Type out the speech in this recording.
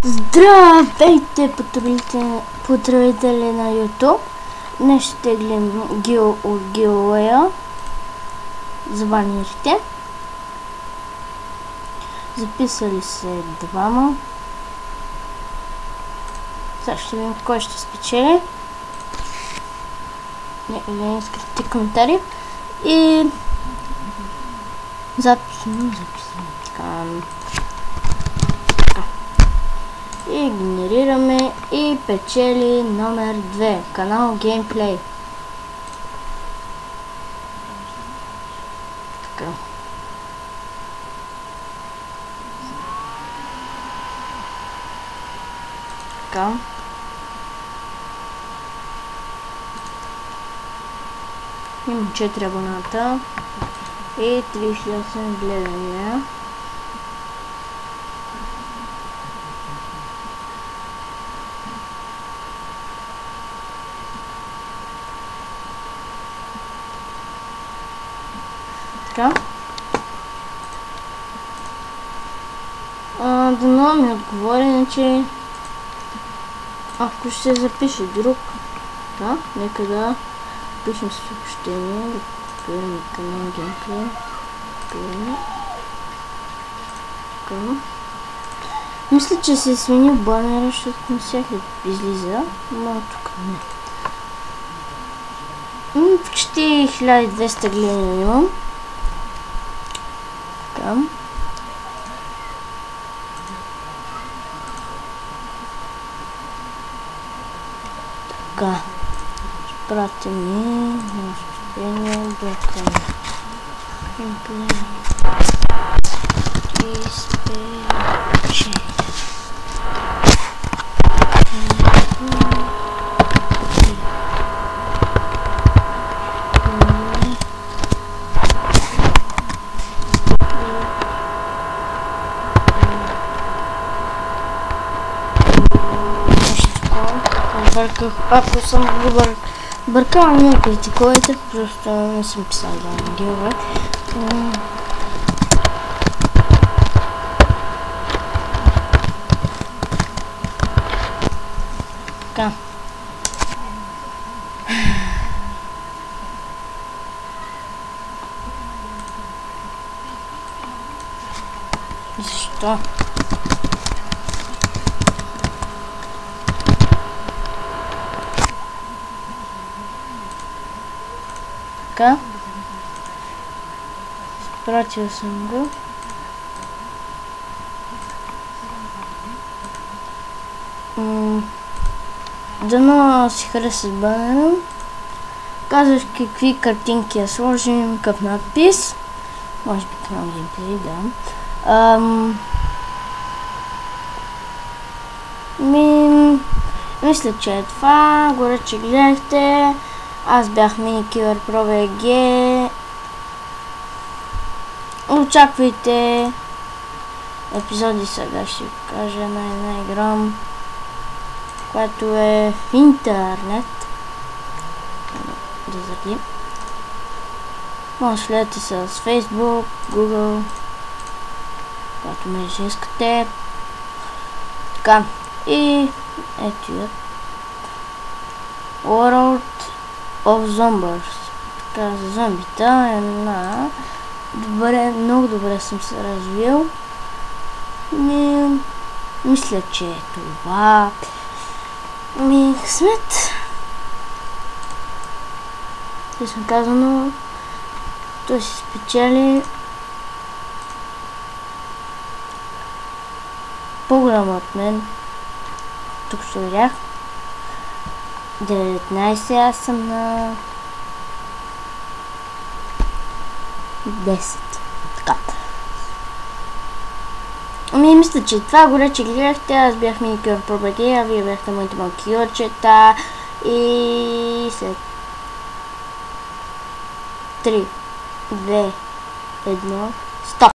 Здравейте, потребители на YouTube! Днес ще теглим гил от Giveaway за банерите. Записали се двама. Сега ще видим кой ще спечели. Не скрити коментари. И записваме. И генерираме и печели номер 2. Канал Геймплей. Така. Така. Има 4 абоната и 38 гледания. Дано ми отговори, иначе ако ще запише друг, нека да пишем съобщение, да копираме канал Геймплей, Мисля, че се сменил банера, защото не всеки излиза, но тук не. Почти 1200 гледания имам. Така, пратим ми съобщение до канала Геймплей и спечели. Ако съм го бъркал, не критикувайте, просто не съм писал да гилове. Така. Защо? Така. Пратил съм го. Дано си хареса банера. Казваш какви картинки я сложим, какъв надпис. Може би канал Геймплей, да. Мисля, че е това. Горе, че гледахте. Аз бях Minikiller Pro BG. Очаквайте епизоди, сега ще ви кажа на една игра, която е в интернет. Да заради. Може да следите с Facebook, Google, която мрежа искате. Така. И ето я. World of Zombies. Така, за зомбита една. Много добре съм се развил. Мисля, че е това. Късмет. Честно казано, той си спечели по-голям от мен. Тук ще видях 19, аз съм на 10. Така. Мисля, че това горе, че гледахте, аз бях Minikiller Pro BG, а вие бяхте моите малки йорчета. И след 3, 2, 1